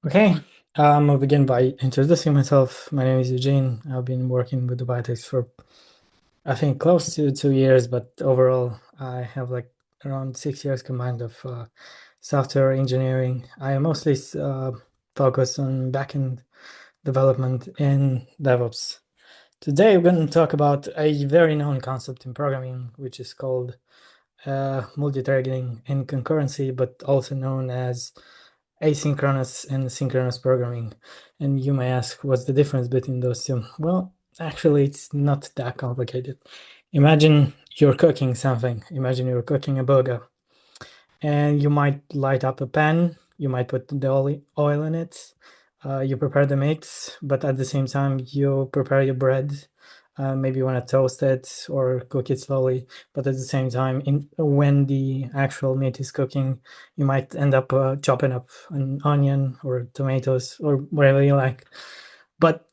Okay, I'll begin by introducing myself. My name is Eugene. I've been working with the biotech for, I think, close to 2 years, but overall, I have like around 6 years combined of software engineering. I am mostly focused on backend development in DevOps. Today, we're going to talk about a very known concept in programming, which is called multithreading and concurrency, but also known as asynchronous and synchronous programming. And you may ask, what's the difference between those two? Well, actually, it's not that complicated. Imagine you're cooking something. Imagine you're cooking a burger, and you might light up a pan. You might put the oil in it. You prepare the mix, but at the same time, you prepare your bread. Maybe you want to toast it or cook it slowly, but at the same time, when the actual meat is cooking, you might end up chopping up an onion or tomatoes or whatever you like. But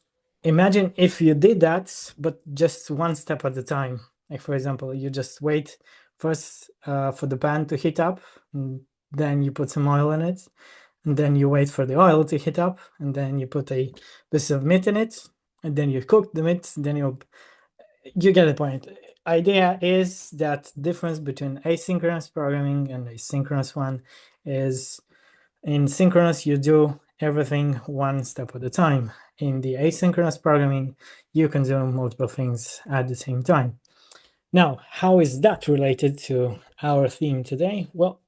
imagine if you did that, but just one step at a time. Like, for example, you just wait first for the pan to heat up, and then you put some oil in it, and then you wait for the oil to heat up, and then you put a piece of meat in it, and then you cook the meat, then you get the point. Idea is that difference between asynchronous programming and a synchronous one is in synchronous you do everything one step at a time. In the asynchronous programming, you can do multiple things at the same time. Now, how is that related to our theme today? Well,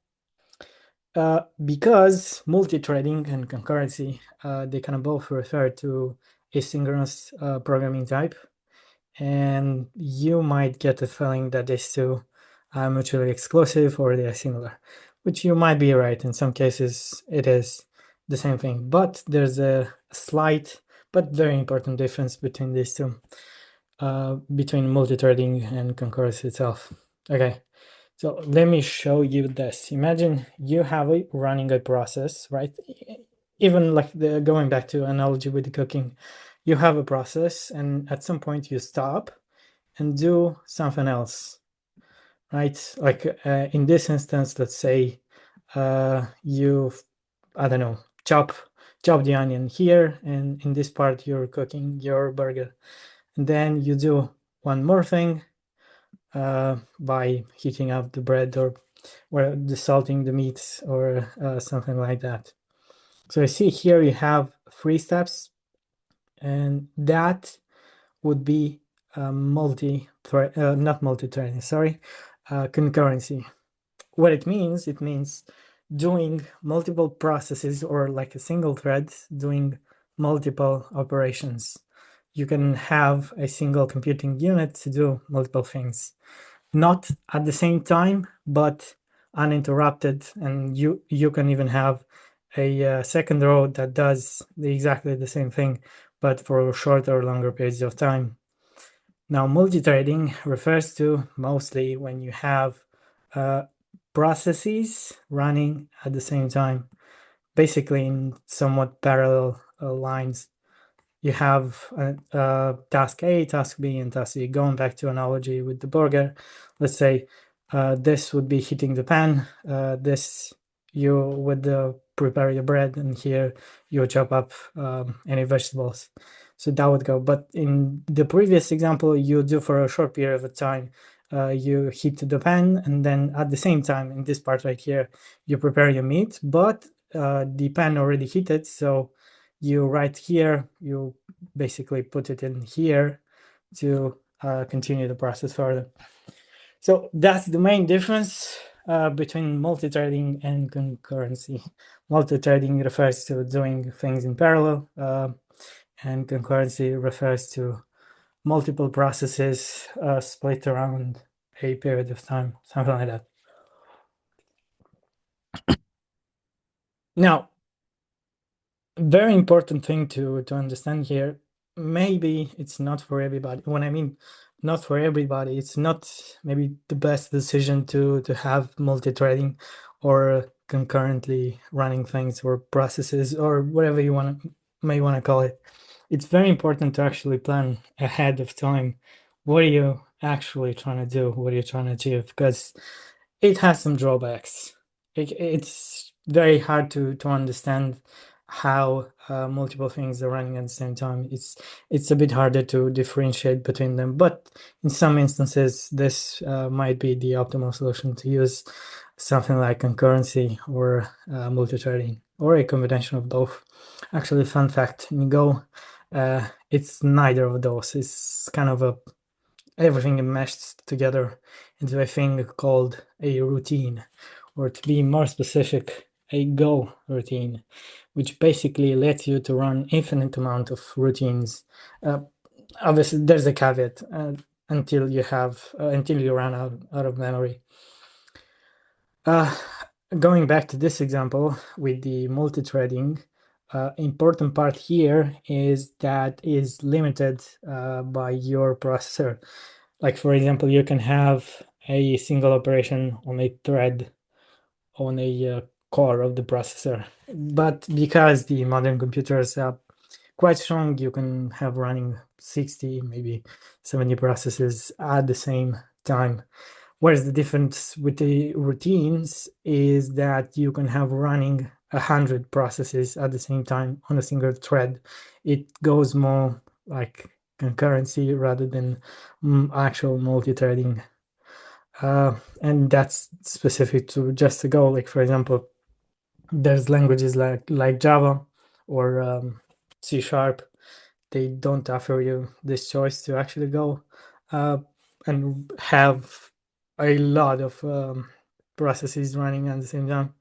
because multithreading and concurrency, they kind of both refer to asynchronous programming type, and you might get the feeling that these two are mutually exclusive or they are similar, which you might be right. In some cases, it is the same thing, but there's a slight but very important difference between these two, between multithreading and concurrency itself. Okay, so let me show you this. Imagine you have running a process, right? Even like going back to analogy with the cooking, you have a process, and at some point you stop and do something else, right? Like in this instance, let's say you, I don't know, chop the onion here, and in this part you're cooking your burger, and then you do one more thing by heating up the bread or desalting the meats or something like that. So I see here you have 3 steps, and that would be not multi-threading, sorry, concurrency. What it means doing multiple processes, or like a single thread doing multiple operations. You can have a single computing unit to do multiple things, not at the same time, but uninterrupted. And you can even have a second row that does exactly the same thing, but for shorter or longer periods of time. Now, multithreading refers to mostly when you have processes running at the same time, basically in somewhat parallel lines. You have task A, task B, and task C. Going back to analogy with the burger, let's say this would be heating the pan. This you would prepare your bread, and here you chop up any vegetables. So that would go. But in the previous example, you do for a short period of time. You heat the pan, and then at the same time, in this part right here, you prepare your meat. But the pan already heated, so you right here, you basically put it in here to continue the process further. So that's the main difference between multithreading and concurrency. Multithreading refers to doing things in parallel, and concurrency refers to multiple processes split around a period of time, something like that. Now, very important thing to understand here, maybe it's not for everybody. When I mean not for everybody, it's not maybe the best decision to have multi-threading or concurrently running things or processes or whatever you may want to call it. It's very important to actually plan ahead of time. What are you actually trying to do? What are you trying to achieve? Because it has some drawbacks. It's very hard to understand how multiple things are running at the same time. It's a bit harder to differentiate between them, but in some instances, this might be the optimal solution to use something like concurrency or multi-threading, or a combination of both. Actually, fun fact, in Go, it's neither of those. It's kind of a everything meshed together into a thing called a routine, or to be more specific, a Go routine, which basically lets you to run infinite amount of routines. Obviously, there's a caveat until you run out of memory. Going back to this example with the multi-threading, important part here is that is limited by your processor. Like, for example, you can have a single operation on a thread on a core of the processor, but because the modern computers are quite strong, you can have running 60, maybe 70 processes at the same time. Whereas the difference with the routines is that you can have running 100 processes at the same time on a single thread. It goes more like concurrency rather than actual multi-threading. And that's specific to just a Go. Like, for example, there's languages like Java or C Sharp. They don't offer you this choice to actually go and have a lot of processes running at the same time.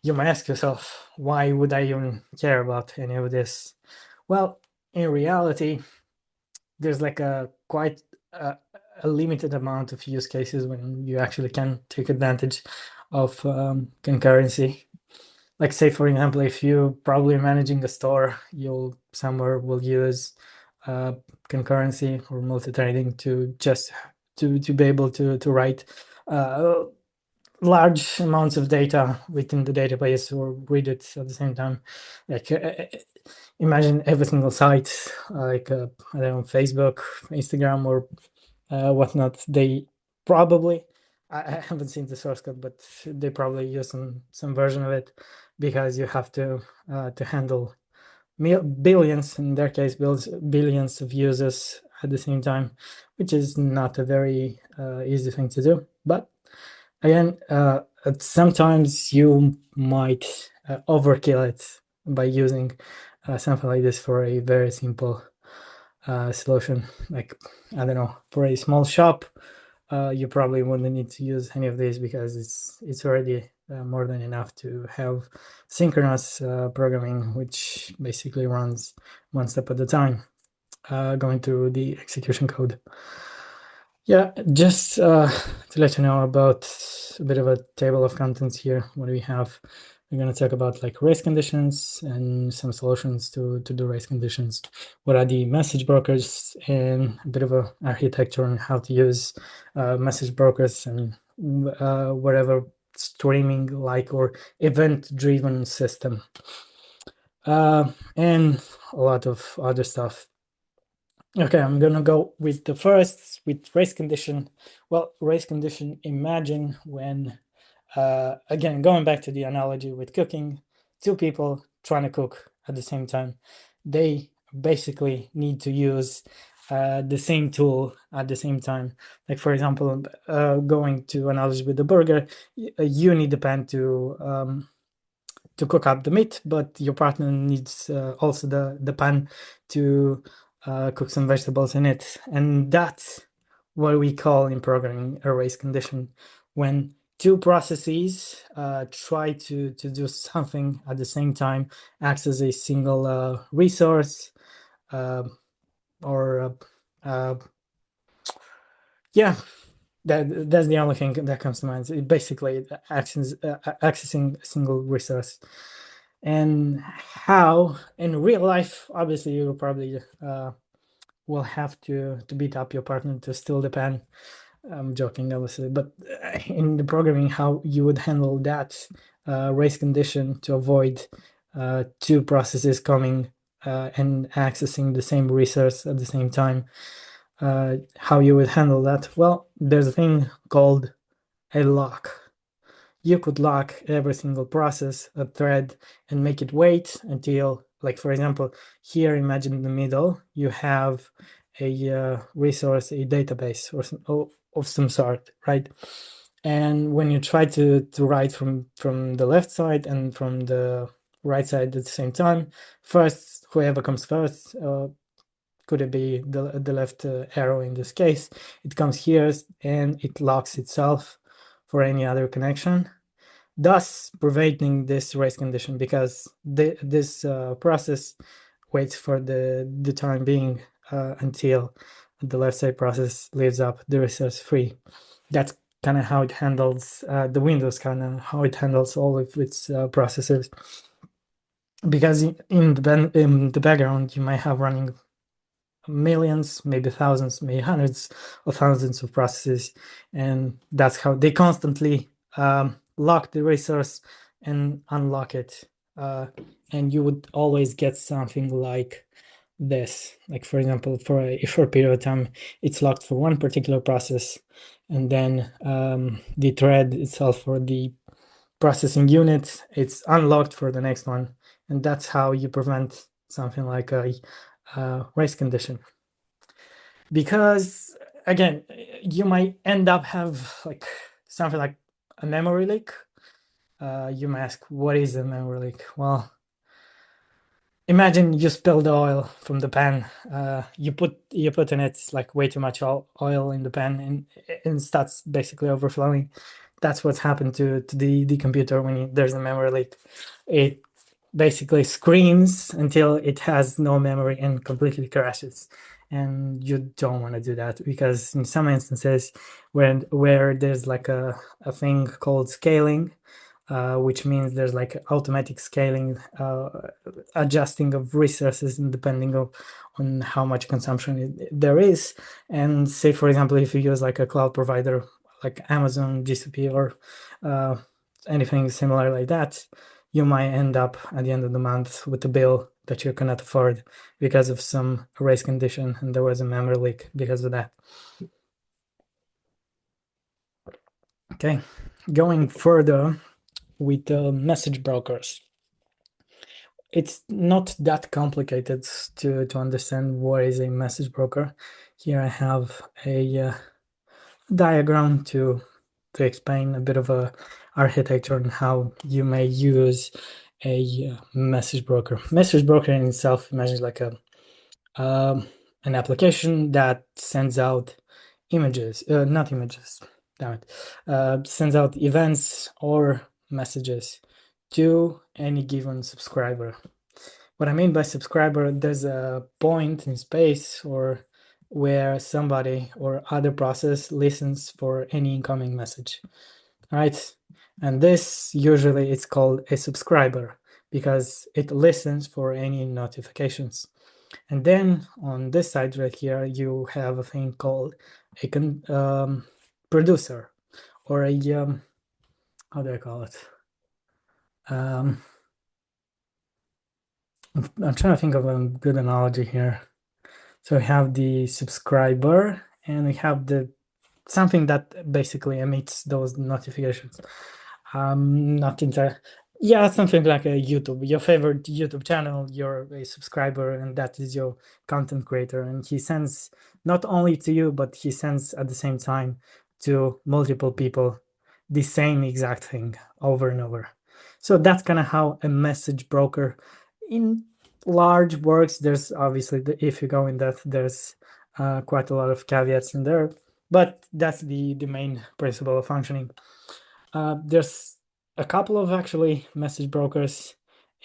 You might ask yourself, why would I even care about any of this? Well, in reality, there's like a quite a limited amount of use cases when you actually can take advantage of concurrency. Like, say for example, if you probably managing a store, you'll somewhere will use uh, concurrency or multi-threading to just to be able to write large amounts of data within the database or read it at the same time. Like, imagine every single site, like I don't know, Facebook, Instagram, or whatnot. They probably, I haven't seen the source code, but they probably use some version of it, because you have to handle billions, in their case, billions of users at the same time, which is not a very easy thing to do. But again, sometimes you might overkill it by using something like this for a very simple solution. Like, I don't know, for a small shop, you probably wouldn't need to use any of these, because it's already more than enough to have synchronous programming, which basically runs one step at a time, going through the execution code. Yeah, just to let you know about a bit of a table of contents here. What do we have? We're going to talk about like race conditions and some solutions to do race conditions. What are the message brokers, and a bit of a architecture on how to use message brokers and whatever streaming like or event-driven system, and a lot of other stuff. Okay, I'm gonna go with the first, with race condition. Well, race condition, imagine when, again, going back to the analogy with cooking, two people trying to cook at the same time. They basically need to use the same tool at the same time. Like, for example, going to analogy with the burger, you need the pan to cook up the meat, but your partner needs also the pan to cook some vegetables in it. And that's what we call in programming a race condition. When two processes try to do something at the same time, acts as a single resource, or yeah, that's the only thing that comes to mind. It basically accessing a single resource. And how in real life, obviously, you probably will have to beat up your partner to steal the pen. I'm joking, obviously, but in the programming, how you would handle that race condition to avoid two processes coming and accessing the same resource at the same time. How you would handle that? Well, there's a thing called a lock. you could lock every single process, a thread, and make it wait until, like, for example, here, imagine in the middle, you have a resource, a database of some sort, right? And when you try to write from the left side and from the right side at the same time, first, whoever comes first, could it be the left arrow in this case, it comes here and it locks itself for any other connection, thus preventing this race condition, because this process waits for the time being until the left side process leaves up the resource free. That's kind of how it handles the Windows, kind of how it handles all of its processes. Because in the background, you might have running millions, maybe thousands, maybe hundreds of thousands of processes, and that's how they constantly lock the resource and unlock it, and you would always get something like this. Like, for example, for a short period of time, it's locked for one particular process, and then the thread itself, for the processing unit, it's unlocked for the next one, and that's how you prevent something like a race condition. Because again, you might end up have like something like a memory leak. You might ask, what is a memory leak? Well, imagine you spill the oil from the pan. You put in it like way too much oil in the pan, and it starts basically overflowing. That's what's happened to the computer when there's a memory leak. It basically screams until it has no memory and completely crashes. And you don't want to do that, because in some instances where there's like a thing called scaling, which means there's like automatic scaling, adjusting of resources depending on how much consumption there is. And say, for example, if you use like a cloud provider like Amazon, GCP, or anything similar like that, you might end up at the end of the month with a bill that you cannot afford because of some race condition, and there was a memory leak because of that. Okay, going further with message brokers. It's not that complicated to understand what is a message broker. Here I have a diagram to explain a bit of a architecture and how you may use a message broker. Message broker in itself, imagine like an application that sends out images, not images, damn it, sends out events or messages to any given subscriber. What I mean by subscriber, there's a point in space or where somebody or other process listens for any incoming message, right? And this usually it's called a subscriber because it listens for any notifications. And then on this side right here, you have a thing called a producer, or a how do I call it? I'm trying to think of a good analogy here. So we have the subscriber, and we have the something that basically emits those notifications. Not entirely. Yeah, something like a YouTube, your favorite YouTube channel, you're a subscriber, and that is your content creator. And he sends not only to you, but he sends at the same time to multiple people the same exact thing over and over. So that's kind of how a message broker in large works. There's obviously, if you go in depth, there's quite a lot of caveats in there, but that's the main principle of functioning. There's a couple of actually message brokers,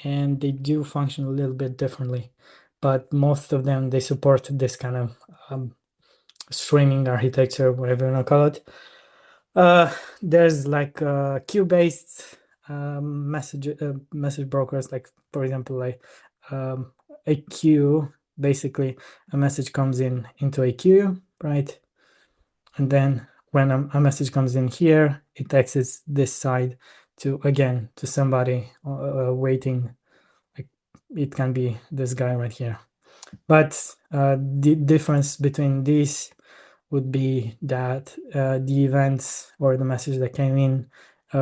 and they do function a little bit differently, but most of them, they support this kind of streaming architecture, whatever you want to call it. There's like queue-based message brokers, like for example, like a queue. Basically, a message comes into a queue, right? And then when a message comes in here, it exits this side to somebody waiting. Like, it can be this guy right here. But the difference between these would be that the events or the message that came in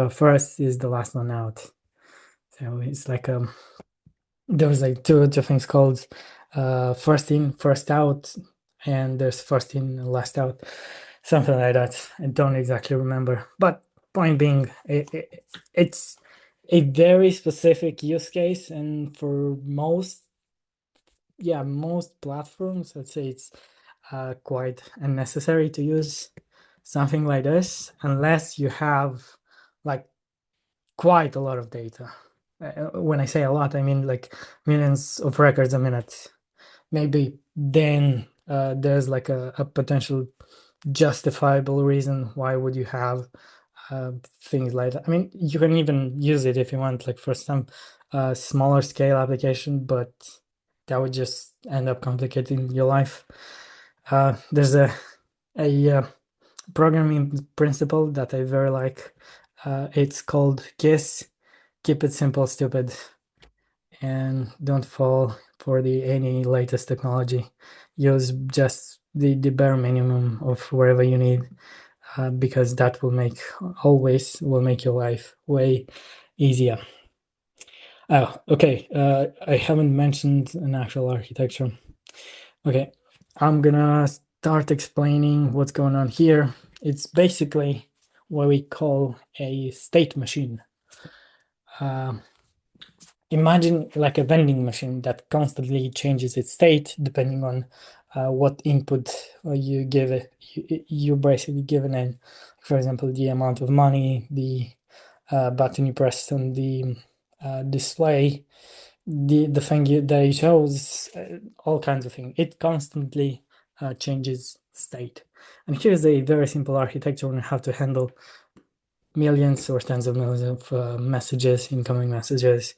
first is the last one out. So it's like there's like two things called first in, first out, and there's first in and last out, something like that. I don't exactly remember, but point being, it's a very specific use case, and for most platforms, I'd say it's quite unnecessary to use something like this unless you have like quite a lot of data. When I say a lot, I mean like millions of records a minute. Maybe then there's like a potential justifiable reason why would you have things like that. I mean, you can even use it if you want, like for some smaller scale application, but that would just end up complicating your life. There's a programming principle that I very like. It's called KISS. Keep it simple, stupid, and don't fall for the any latest technology. Use just the bare minimum of wherever you need, because that will make your life way easier. Oh, okay. I haven't mentioned an actual architecture. Okay, I'm gonna start explaining what's going on here. It's basically what we call a state machine. Imagine like a vending machine that constantly changes its state depending on what input you give it. You basically given in, for example, the amount of money, the button you pressed on the display, the thing that you chose, all kinds of things. It constantly changes state. And here's a very simple architecture on how to handle millions or tens of millions of messages, incoming messages,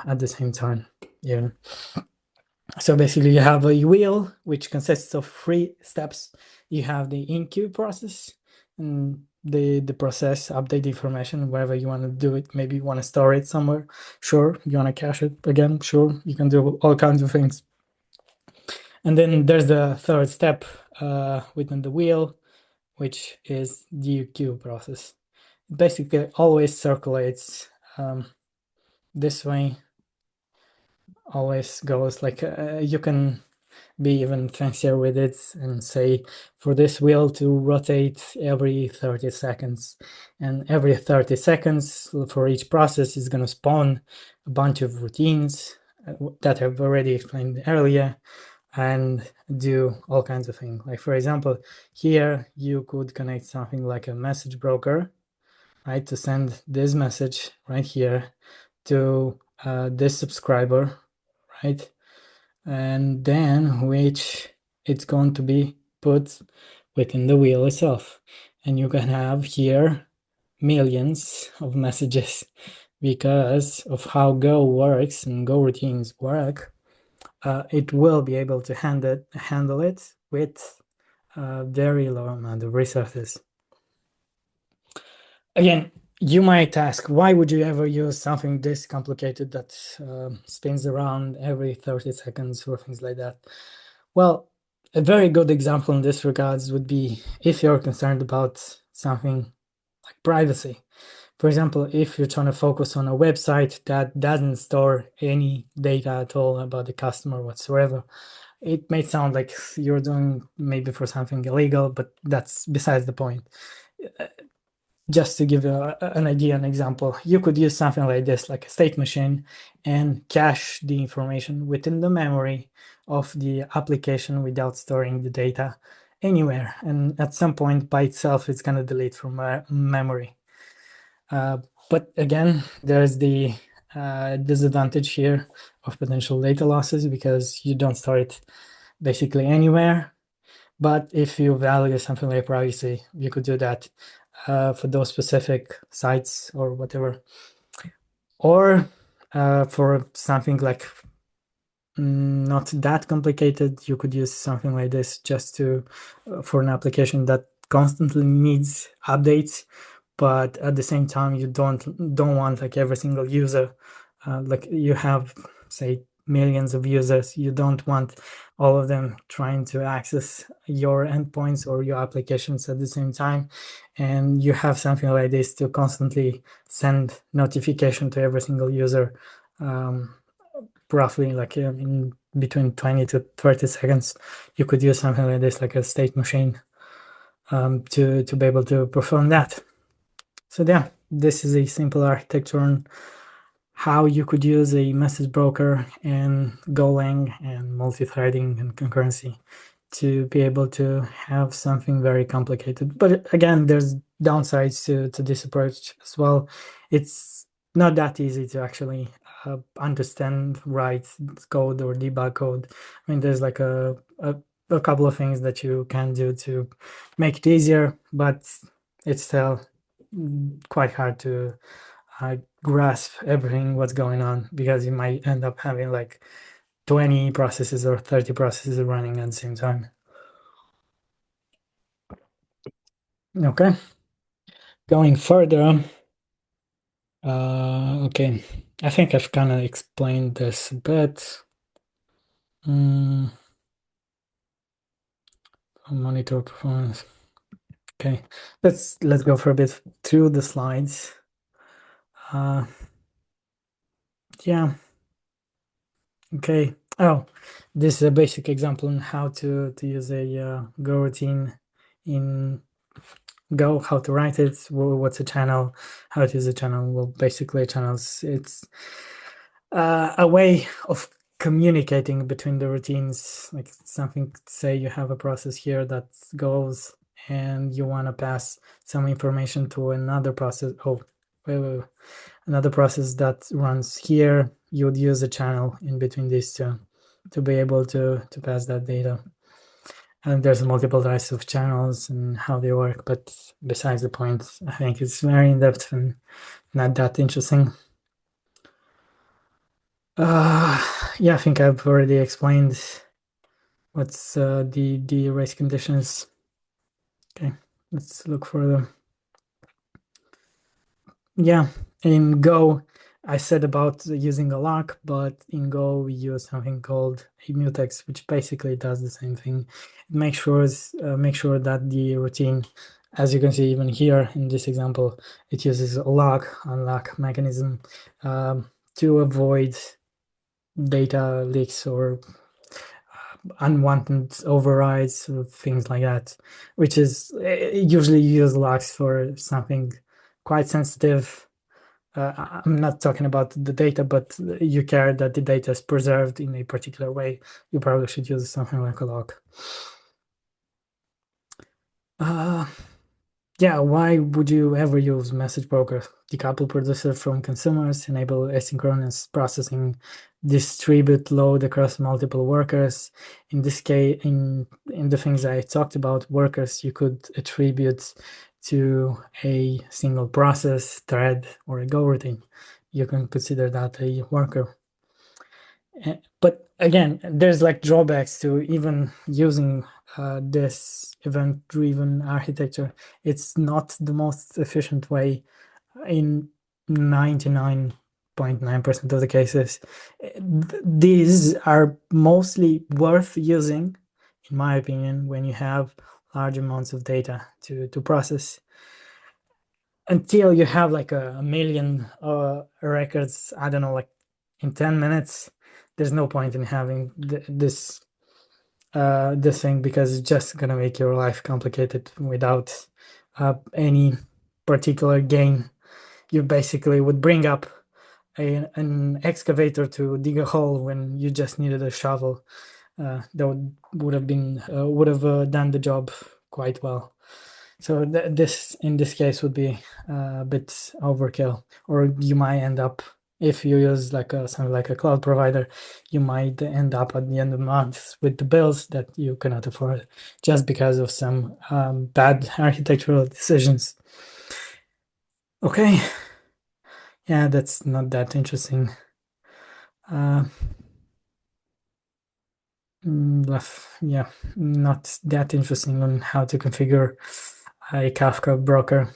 at the same time. Yeah. So basically you have a wheel which consists of 3 steps. You have the in-queue process, and the process update information wherever you want to do it. Maybe you want to store it somewhere. Sure. You want to cache it again. Sure. You can do all kinds of things. And then there's the third step within the wheel, which is the queue process. It basically always circulates this way, always goes like you can be even fancier with it and say for this wheel to rotate every 30 seconds, and every 30 seconds for each process is going to spawn a bunch of routines that I've already explained earlier, and do all kinds of things. Like for example, here you could connect something like a message broker, right, to send this message right here to this subscriber, right, and then which it's going to be put within the wheel itself. And you can have here millions of messages because of how Go works and Go routines work. It will be able to handle it with a very low amount of resources. Again, you might ask, why would you ever use something this complicated that spins around every 30 seconds or things like that? Well, a very good example in this regards would be if you're concerned about something like privacy. For example, if you're trying to focus on a website that doesn't store any data at all about the customer whatsoever, it may sound like you're doing maybe for something illegal, but that's besides the point. Just to give you an idea, an example, you could use something like this, like a state machine, and cache the information within the memory of the application without storing the data anywhere. And at some point by itself, it's going to delete from memory. But again, there's the disadvantage here of potential data losses because you don't store it basically anywhere. But if you value something like privacy, you could do that for those specific sites or whatever. Or for something like not that complicated, you could use something like this just to for an application that constantly needs updates, but at the same time you don't want like every single user, like you have say millions of users. You don't want all of them trying to access your endpoints or your applications at the same time. And you have something like this to constantly send notification to every single user, roughly like in between 20 to 30 seconds. You could use something like this, like a state machine, to be able to perform that. So yeah, this is a simple architecture on how you could use a message broker and Golang and multi-threading and concurrency to be able to have something very complicated. But again, there's downsides to this approach as well. It's not that easy to actually understand, write code or debug code. I mean, there's like a couple of things that you can do to make it easier, but it's still quite hard to grasp everything what's going on, because you might end up having like 20 processes or 30 processes running at the same time. Okay, going further. Okay, I think I've kind of explained this a bit. Monitor performance. Okay, let's go for a bit through the slides. Yeah. Okay. Oh, this is a basic example on how to use a Go routine in Go, how to write it, what's a channel, how to use a channel. Well, basically, channels, it's a way of communicating between the routines. Like something, say you have a process here that goes and you want to pass some information to another process. Oh, wait. Another process that runs here, you would use a channel in between these two to be able to pass that data. And there's multiple types of channels and how they work, but besides the point, I think it's very in-depth and not that interesting. Yeah, I think I've already explained what's the race conditions. Okay, let's look for them. Yeah, in Go, I said about using a lock, but in Go we use something called a mutex, which basically does the same thing. It makes sure that the routine, as you can see even here in this example, it uses a lock unlock mechanism to avoid data leaks or unwanted overrides or things like that, which is usually use locks for something quite sensitive. I'm not talking about the data, but you care that the data is preserved in a particular way, you probably should use something like a lock. Yeah, why would you ever use message broker? Decouple producer from consumers, enable asynchronous processing, distribute load across multiple workers. In this case, in the things I talked about, workers you could attribute to a single process, thread, or a Go routine. You can consider that a worker. But again, there's like drawbacks to even using this event-driven architecture. It's not the most efficient way in 99.9% of the cases. These are mostly worth using, in my opinion, when you have large amounts of data to process. Until you have like a million records, I don't know, like in 10 minutes, there's no point in having this thing, because it's just gonna make your life complicated without any particular gain. You basically would bring up an excavator to dig a hole when you just needed a shovel. That would have been done the job quite well. So this in this case would be a bit overkill, or you might end up, if you use like something like a cloud provider, you might end up at the end of the month with the bills that you cannot afford just because of some bad architectural decisions. Okay, yeah, that's not that interesting. Yeah, not that interesting on how to configure a Kafka broker.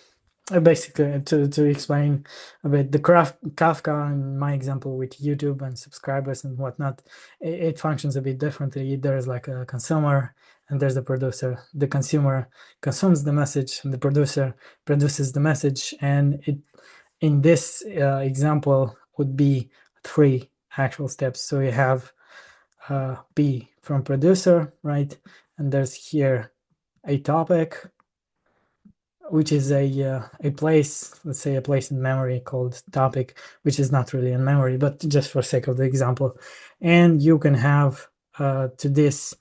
Basically, to explain a bit, the Kafka, in my example with YouTube and subscribers and whatnot, it functions a bit differently. There's like a consumer and there's the producer. The consumer consumes the message and the producer produces the message. And it, in this example, would be 3 actual steps. So you have P from producer, right? And there's here a topic, which is a place, let's say a place in memory called topic, which is not really in memory, but just for sake of the example. And you can have to this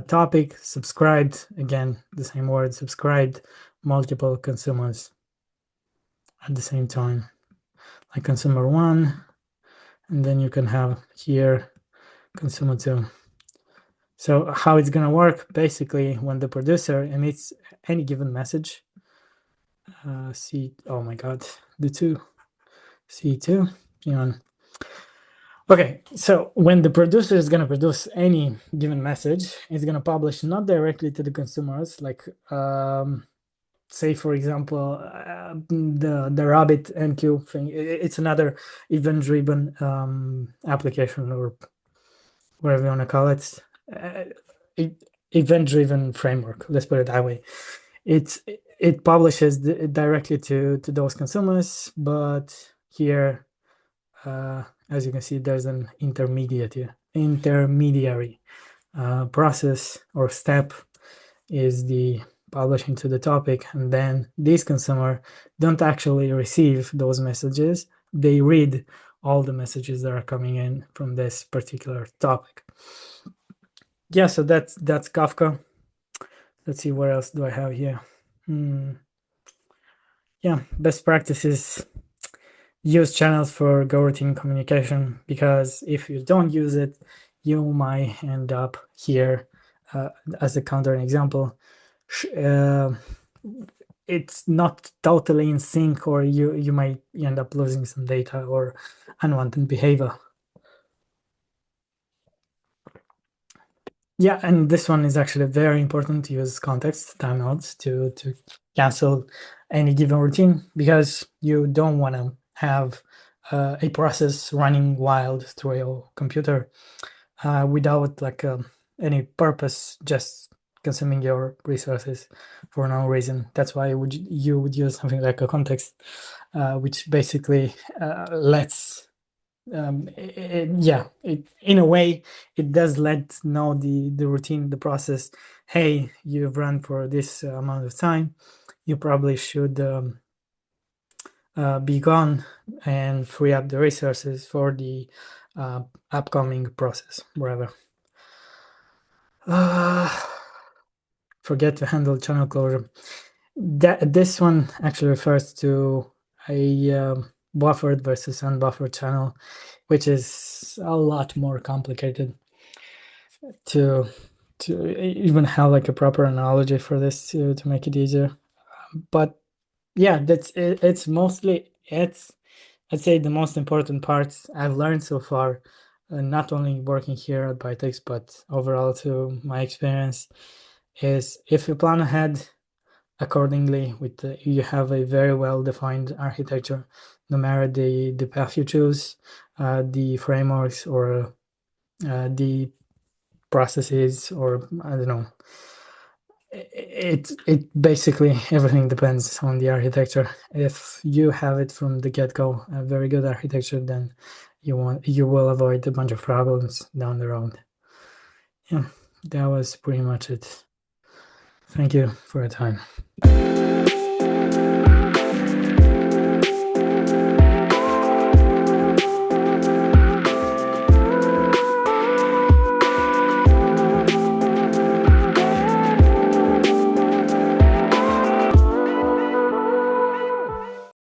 topic subscribed, again, the same word, subscribed, multiple consumers at the same time, like consumer 1, and then you can have here consumer 2. So how it's going to work, basically, when the producer emits any given message, oh my god, the 2, C2, hang on. Okay, so when the producer is going to produce any given message, it's going to publish not directly to the consumers, like say for example the Rabbit MQ thing. It's another event-driven application, or whatever you want to call it, event-driven framework. Let's put it that way. It publishes directly to those consumers, but here, as you can see, there's an intermediary process or step, is the publishing to the topic, and then these consumer don't actually receive those messages. They read all the messages that are coming in from this particular topic. Yeah, so that's Kafka. Let's see, what else do I have here? Yeah, best practices: use channels for go-routine communication, because if you don't use it, you might end up here as a counter example. It's not totally in sync, or you might end up losing some data or unwanted behavior. Yeah, and this one is actually very important, to use context timeouts to cancel any given routine, because you don't want to have a process running wild through your computer without like any purpose, just consuming your resources for no reason. That's why you would use something like a context, which basically lets in a way, it does let know the routine, the process. Hey, you've run for this amount of time, you probably should be gone and free up the resources for the upcoming process, wherever. Forget to handle channel closure. This one actually refers to a buffered versus unbuffered channel, which is a lot more complicated to even have like a proper analogy for this to make it easier. But yeah, that's it. It's mostly, I'd say the most important parts I've learned so far, not only working here at Bytex, but overall to my experience, is if you plan ahead accordingly, with you have a very well-defined architecture, no matter the path you choose, the frameworks, or the processes, or I don't know. It basically, everything depends on the architecture. If you have it from the get-go, a very good architecture, then you will avoid a bunch of problems down the road. Yeah, that was pretty much it. Thank you for your time.